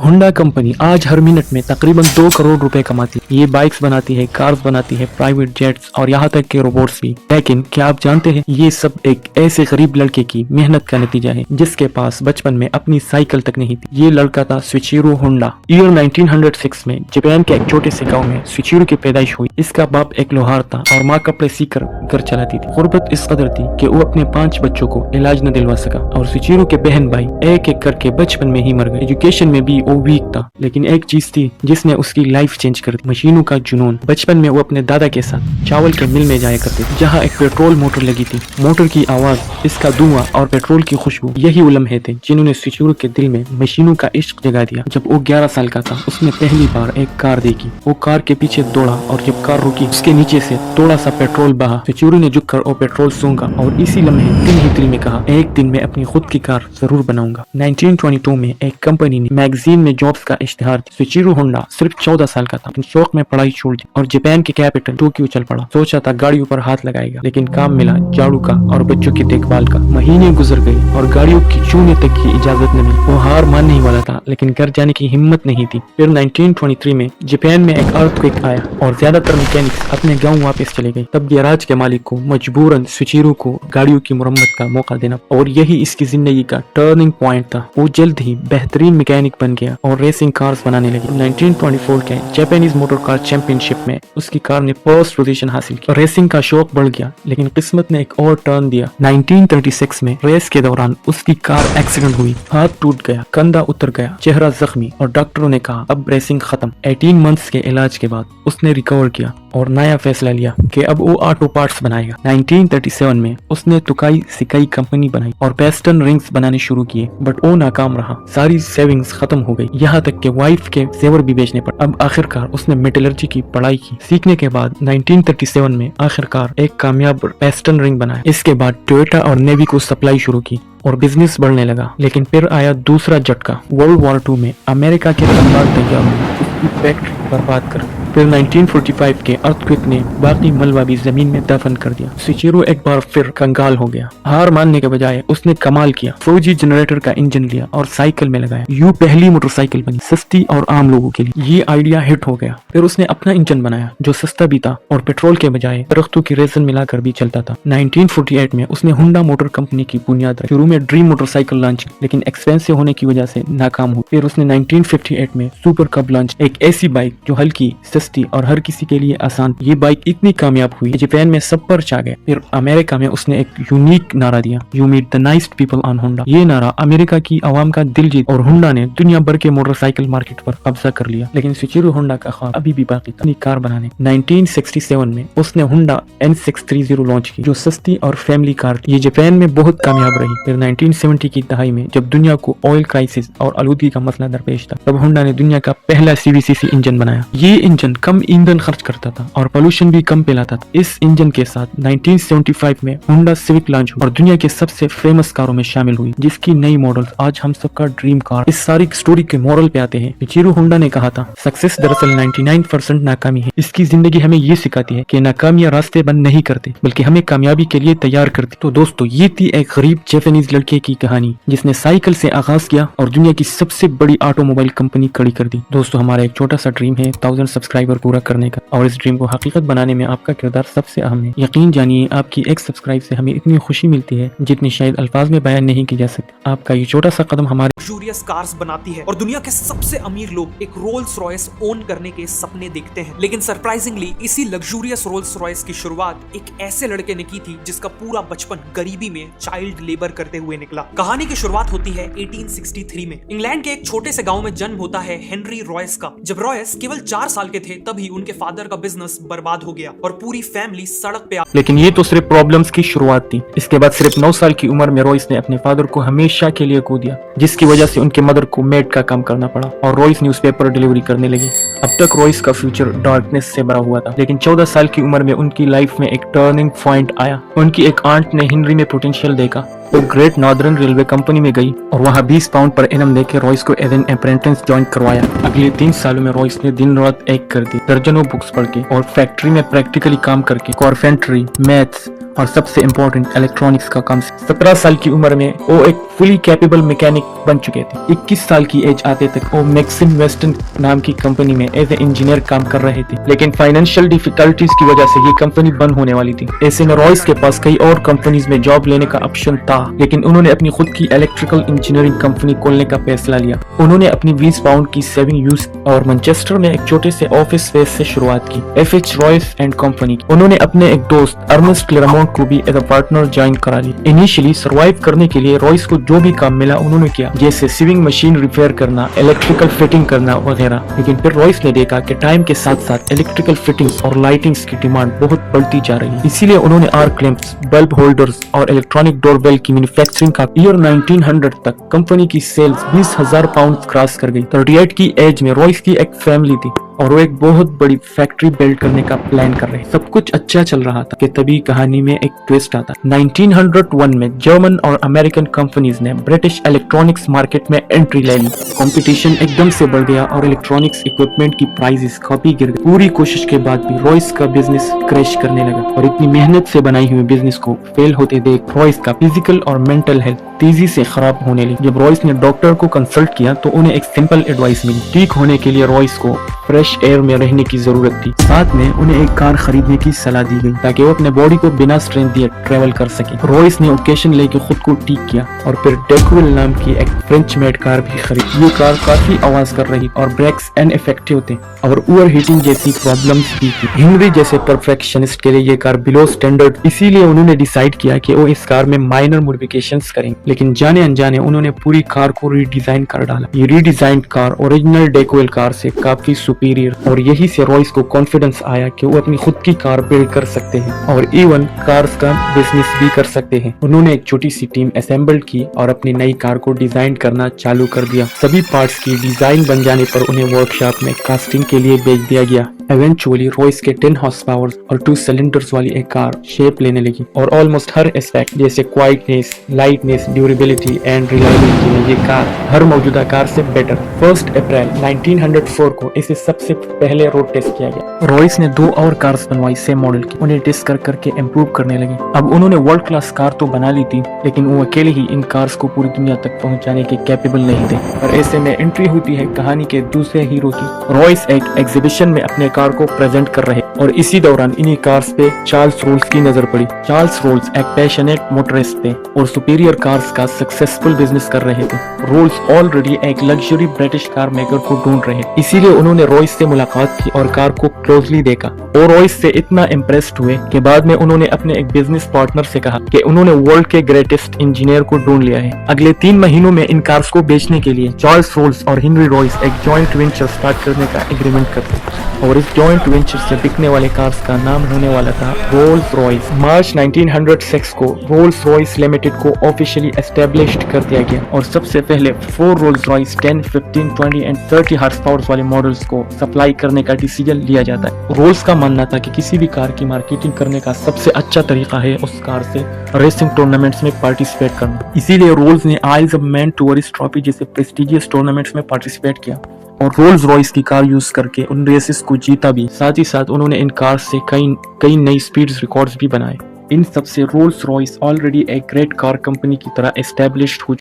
Honda company आज हर minute में तकरीबन 2 करोड़ रुपए कमाती है। ये बाइक्स बनाती है, कार्स बनाती है, प्राइवेट जेट्स और यहाँ तक के रोबोट्स भी। लेकिन क्या आप जानते हैं ये सब एक ऐसे गरीब लड़के की मेहनत का नतीजा है जिसके पास बचपन में अपनी साइकिल तक नहीं थी। ये लड़का था सुचिरो होंडा। ईयर 1906 में जापान के एक छोटे से गाँव में सुचिरो की पैदाइश हुई। इसका बाप एक लोहार था और माँ कपड़े सीकर घर चलाती थी। गुर्बत इस कदर थी कि वो अपने 5 बच्चों को इलाज न दिलवा सका और सुचिरो के बहन भाई एक एक करके बचपन में ही मर गए। एजुकेशन में भी वो वीक था, लेकिन एक चीज थी जिसने उसकी लाइफ चेंज कर दी, मशीनों का जुनून। बचपन में वो अपने दादा के साथ चावल के मिल में जाया करते थे जहाँ एक पेट्रोल मोटर लगी थी। मोटर की आवाज, इसका धुआं और पेट्रोल की खुशबू, यही वो लम्हे थे जिन्होंने सुचिरो के दिल में मशीनों का इश्क जगा दिया। जब वो 11 साल का था उसने पहली बार एक कार देखी। वो कार के पीछे दौड़ा और जब कार रुकी उसके नीचे से थोड़ा सा पेट्रोल बहा। सुचिरो ने झुककर वो पेट्रोल सूंघा और इसी लम्हे दिल ही दिल में कहा, एक दिन मैं अपनी खुद की कार जरूर बनाऊंगा। 1922 में एक कंपनी ने मैगजीन में जॉब्स का इश्तिहार दिया। सुचिरो होंडा सिर्फ 14 साल का था, लेकिन शौक में पढ़ाई छोड़ दी और जापान के कैपिटल टोक्यो चल पड़ा। सोचा था गाड़ियों पर हाथ लगाएगा, लेकिन काम मिला झाड़ू का और बच्चों की देखभाल का। महीने गुजर गए और गाड़ियों की छूने तक की इजाजत न मिली। वो हार मानने ही वाला था, लेकिन घर जाने की हिम्मत नहीं थी। फिर 1923 में जापान में एक अर्थक्वेक आया और ज्यादातर मैकेनिक्स अपने गाँव वापस चले गए। तब गैराज के मालिक को मजबूरन सुचिरो को गाड़ियों की मुरम्मत का मौका देना, और यही इसकी जिंदगी का टर्निंग पॉइंट था। वो जल्द ही बेहतरीन मैकेनिक बन गया और रेसिंग कार्स बनाने लगे। 1924 के जापानीज मोटर कार चैंपियनशिप में उसकी कार ने फर्स्ट पोजीशन हासिल की। रेसिंग का शौक बढ़ गया, लेकिन किस्मत ने एक और टर्न दिया। 1936 में रेस के दौरान उसकी कार एक्सीडेंट हुई, हाथ टूट गया, कंधा उतर गया, चेहरा जख्मी और डॉक्टरों ने कहा अब रेसिंग खत्म। 18 मंथ्स के इलाज के बाद उसने रिकवर किया और नया फैसला लिया कि अब वो ऑटो पार्ट्स बनाएगा। 1937 में उसने तुकाई सिकाई कंपनी बनाई और पेस्टन रिंग्स बनाने शुरू किए, बट वो नाकाम रहा। सारी सेविंग्स खत्म हो गई, यहाँ तक कि वाइफ के जेवर भी बेचने पड़े। अब आखिरकार उसने मेटलर्जी की पढ़ाई की। सीखने के बाद 1937 में आखिरकार एक कामयाब पेस्टन रिंग बनाया। इसके बाद टोयोटा और नेवी को सप्लाई शुरू की और बिजनेस बढ़ने लगा। लेकिन फिर आया दूसरा झटका। वर्ल्ड वॉर 2 में अमेरिका के तलवार तैयार हुई, उसकी फैक्ट्री बर्बाद कर। फिर 1945 के अर्थक्वेक ने बाकी मलबा भी जमीन में दफन कर दिया। सुचिरो एक बार फिर कंगाल हो गया। हार मानने के बजाय उसने कमाल किया, फौजी जनरेटर का इंजन लिया और साइकिल में लगाया। यूं पहली मोटरसाइकिल बनी, सस्ती और आम लोगों के लिए। ये आइडिया हिट हो गया। फिर उसने अपना इंजन बनाया जो सस्ता भी था और पेट्रोल के बजाय दरख्तों की रेजन मिलाकर भी चलता था। 1948 में उसने होंडा मोटर कंपनी की बुनियाद रखी। शुरू में ड्रीम मोटरसाइकिल लॉन्च की, लेकिन एक्सपेंसिव होने की वजह से नाकाम हुई। फिर उसने 1958 में सुपर कब लॉन्च, एक ऐसी बाइक जो हल्की, सस्ती और हर किसी के लिए आसान। ये बाइक इतनी कामयाब हुई जापान में सब पर छा गए। फिर अमेरिका में उसने एक यूनिक नारा दिया, you meet the nice people on Honda. ये नारा अमेरिका की आवाम का दिल जीत और होंडा ने दुनिया भर के मोटरसाइकिल मार्केट पर कब्जा कर लिया। लेकिन सुचिरो होंडा का ख्वाब अभी भी बाकी था, अपनी कार बनाने। 1967 में उसने होंडा N630 लॉन्च की, जो सस्ती और फैमिली कार थी। ये जापान में बहुत कामयाब रही। फिर 1970 की दहाई में जब दुनिया को ऑयल क्राइसिस और आलूदगी का मसला दरपेश था, तब होंडा ने दुनिया का पहला CVCC इंजन बनाया। ये इंजन कम ईंधन खर्च करता था और पोल्यूशन भी कम फैलाता था। इस इंजन के साथ 1975 में होंडा सिविक लॉन्च हुई और दुनिया के सबसे फेमस कारों में शामिल हुई, जिसकी नई मॉडल्स आज हम सबका ड्रीम कार। इस सारी स्टोरी के मोरल पे आते हैं। सुचिरो होंडा ने कहा था, सक्सेस दरअसल 99% नाकामी है। इसकी जिंदगी हमें ये सिखाती है कि नाकामियां रास्ते बंद नहीं करते, बल्कि हमें कामयाबी के लिए तैयार करती। तो दोस्तों, ये थी एक गरीब जापानीज लड़के की कहानी जिसने साइकिल से आगाज किया और दुनिया की सबसे बड़ी ऑटोमोबाइल कंपनी खड़ी कर दी। दोस्तों, हमारा एक छोटा सा ड्रीम है 1000 सब्सक्राइबर पूरा करने का, और इस ड्रीम को हकीकत बनाने में आपका किरदार सबसे अहम है। यकीन जानिए, आपकी एक सब्सक्राइब से हमें इतनी खुशी मिलती है जितनी शायद अल्फाज में बयान नहीं की जा सकती। आपका ये छोटा सा कदम हमारे लग्जूरियस कार्स बनाती है और दुनिया के सबसे अमीर लोग एक रोल्स रॉयस ओन करने के सपने देखते हैं। लेकिन सरप्राइजिंगली इसी लग्जूरियस रोल्स रॉयस की शुरुआत एक ऐसे लड़के ने की थी जिसका पूरा बचपन गरीबी में चाइल्ड लेबर करते हुए निकला। कहानी की शुरुआत होती है 1863 में। इंग्लैंड के एक छोटे से गाँव में जन्म होता है हेनरी रॉयस का। जब रॉयस केवल 4 साल के थे तभी उनके फादर का बिजनेस बर्बाद हो गया और पूरी फैमिली सड़क पे आ। लेकिन ये तो सिर्फ प्रॉब्लम्स की शुरुआत थी। इसके बाद सिर्फ 9 साल की उम्र में रॉयस ने अपने फादर को हमेशा के लिए खो दिया, जिसकी वजह से उनके मदर को मेड का काम करना पड़ा और रॉयस न्यूज़पेपर डिलीवरी करने लगे। अब तक रॉयस का फ्यूचर डार्कनेस से भरा हुआ था, लेकिन 14 साल की उम्र में उनकी लाइफ में एक टर्निंग पॉइंट आया। उनकी एक आंट ने हेनरी में पोटेंशियल देखा वो ग्रेट नॉर्दर्न रेलवे कंपनी में गई और वहाँ 20 पाउंड पर एनम देके रॉयस को एज एन अप्रेंटिस ज्वाइन करवाया। अगले 3 सालों में रॉयस ने दिन रात एक कर दी, दर्जनों बुक्स पढ़ के और फैक्ट्री में प्रैक्टिकली काम करके कारपेंटरी, मैथ्स और सबसे इम्पोर्टेंट इलेक्ट्रॉनिक्स का काम। 17 साल की उम्र में वो एक फुली कैपेबल मैकेनिक बन चुके थे। 21 साल की एज आते तक वो मैक्सिम वेस्टर्न नाम की कंपनी में एज ए इंजीनियर काम कर रहे थे, लेकिन फाइनेंशियल डिफिकल्टीज की वजह से ये कंपनी बंद होने वाली थी। ऐसे में रॉयस के पास कई और कंपनीज में जॉब लेने का ऑप्शन था, लेकिन उन्होंने अपनी खुद की इलेक्ट्रिकल इंजीनियरिंग कंपनी खोलने का फैसला लिया। उन्होंने अपनी 20 पाउंड की सेविंग यूज और मैनचेस्टर में एक छोटे से ऑफिस स्पेस से शुरुआत की, FH रॉयस एंड कंपनी। उन्होंने अपने एक दोस्त अर्नेस्ट क्लेरमोंट को भी एज अ पार्टनर ज्वाइन करा ली। इनिशियली सर्वाइव करने के लिए रॉयस को जो भी काम मिला उन्होंने किया, जैसे सीविंग मशीन रिपेयर करना, इलेक्ट्रिकल फिटिंग करना वगैरह। लेकिन फिर रॉयस ने देखा कि टाइम के साथ साथ इलेक्ट्रिकल फिटिंग्स और लाइटिंग्स की डिमांड बहुत बढ़ती जा रही है। इसीलिए उन्होंने आर्क लैंप्स, बल्ब होल्डर्स और इलेक्ट्रॉनिक डोरबेल की मैन्युफैक्चरिंग का ईयर 1900 तक कंपनी की सेल्स 20,000 पाउंड क्रॉस कर गई। 38 की एज में रॉयस की एक फैमिली थी और वो एक बहुत बड़ी फैक्ट्री बिल्ड करने का प्लान कर रहे। सब कुछ अच्छा चल रहा था कि तभी कहानी में एक ट्विस्ट आता। 1901 में जर्मन और अमेरिकन कंपनीज ने ब्रिटिश इलेक्ट्रॉनिक्स मार्केट में एंट्री ले ली। कंपटीशन एकदम से बढ़ गया और इलेक्ट्रॉनिक्स इक्विपमेंट की प्राइसेस काफी गिर गई। पूरी कोशिश के बाद भी रॉयस का बिजनेस क्रैश करने लगा और इतनी मेहनत से बनाई हुई बिजनेस को फेल होते देख रॉयस का फिजिकल और मेंटल हेल्थ तेजी से खराब होने लगी। जब रॉयस ने डॉक्टर को कंसल्ट किया तो उन्हें एक सिंपल एडवाइस मिली। ठीक होने के लिए रॉयस को फ्रेश एयर में रहने की जरूरत थी। साथ में उन्हें एक कार खरीदने की सलाह दी गई ताकि वो अपने बॉडी को बिना स्ट्रेन दिए ट्रेवल कर सके। रॉयस ने ओकेशन लेके खुद को ठीक किया और फिर डेक्विल नाम की एक फ्रेंच मेड कार भी खरीदी। ये कार काफी आवाज कर रही और ब्रेक्स इनइफेक्टिव थे और ओवर हीटिंग जैसी प्रॉब्लम्स भी थी। हेनरी जैसे परफेक्शनिस्ट के लिए ये कार बिलो स्टैंडर्ड, इसीलिए उन्होंने डिसाइड किया कि वो इस कार में माइनर मॉडिफिकेशंस करेंगे। लेकिन जाने अनजाने उन्होंने पूरी कार को रीडिजाइन कर डाला। ये रीडिजाइंड कार ओरिजिनल डेक्विल कार से काफी सुपीरियर, और यही से रॉयस को कॉन्फिडेंस आया कि वो अपनी खुद की कार बिल्ड कर सकते हैं और इवन कार्स का बिजनेस भी कर सकते हैं। उन्होंने एक छोटी सी टीम असेंबल की और अपनी नई कार को डिजाइन करना चालू कर दिया। सभी पार्ट्स की डिजाइन बन जाने पर उन्हें वर्कशॉप में कास्टिंग के लिए भेज दिया गया। इवेंचुअली रॉयस के 10 हॉर्स पावर और 2 सिलेंडर्स वाली एक कार शेप लेने लगी और ऑलमोस्ट हर एस्पेक्ट जैसे quietness, lightness, durability and reliability में ये कार हर मौजूदा कार से बेटर। 1 अप्रैल 1904 को इसे सबसे पहले रोड टेस्ट किया गया। रॉयस ने 2 और कार्स बनवाई सेम मॉडल की, उन्हें टेस्ट कर करके इम्प्रूव करने लगे। अब उन्होंने वर्ल्ड क्लास कार तो बना ली थी, लेकिन वो अकेले ही इन कार्स को पूरी दुनिया तक पहुंचाने के कैपेबल नहीं थे। और ऐसे में एंट्री होती है कहानी के दूसरे हीरो की। रॉयस एक एग्जीबिशन में अपने कार को प्रेजेंट कर रहे और इसी दौरान इन्हीं कार्स पे चार्ल्स रोल्स की नजर पड़ी। चार्ल्स रोल्स एक पैशनेट मोटरिस्ट थे और सुपीरियर कार्स का सक्सेसफुल बिजनेस कर रहे थे। रोल्स ऑलरेडी एक लग्जरी ब्रिटिश कार मेकर को ढूंढ रहे, इसीलिए उन्होंने रॉयस से मुलाकात की और कार को क्लोजली देखा और रॉयस से इतना इम्प्रेस्ड हुए कि बाद में उन्होंने अपने एक बिजनेस पार्टनर से कहा कि उन्होंने वर्ल्ड के ग्रेटेस्ट इंजीनियर को ढूंढ लिया है। अगले 3 महीनों में इन कार्स को बेचने के लिए चार्ल्स रोल्स और हेनरी रॉयस एक जॉइंट वेंचर स्टार्ट करने का एग्रीमेंट करते और इस जॉइंट वेंचर से बिकने वाले कार्स का नाम होने वाला था रोल्स रॉयस। मार्च 1906 को रोल्स रॉयस लिमिटेड को ऑफिशियली एस्टेब्लिश्ड कर दिया गया और सबसे पहले 4 Rolls Royce 10, 15, 20 and 30 horse power वाले मॉडल्स को सप्लाई करने का डिसीजन लिया जाता है। रोल्स का मानना था कि किसी भी कार की मार्केटिंग करने का सबसे अच्छा तरीका है उस कार से रेसिंग टूर्नामेंट्स में पार्टिसिपेट करना। इसीलिए रोल्स ने आइल्स ऑफ मैन टूरिस्ट ट्रॉफी जैसे प्रेस्टिजियस टूर्नामेंट्स में पार्टिसिपेट किया और रोल्स रॉयस की कार यूज करके उन रेसेस को जीता भी। साथ ही साथ उन्होंने इन कार से कई नई स्पीड रिकॉर्ड्स भी बनाए। इन सबसे रोल्स रॉयस ऑलरेडी एक ग्रेट कार कंपनी की तरह एस्टेब्लिश्ड हो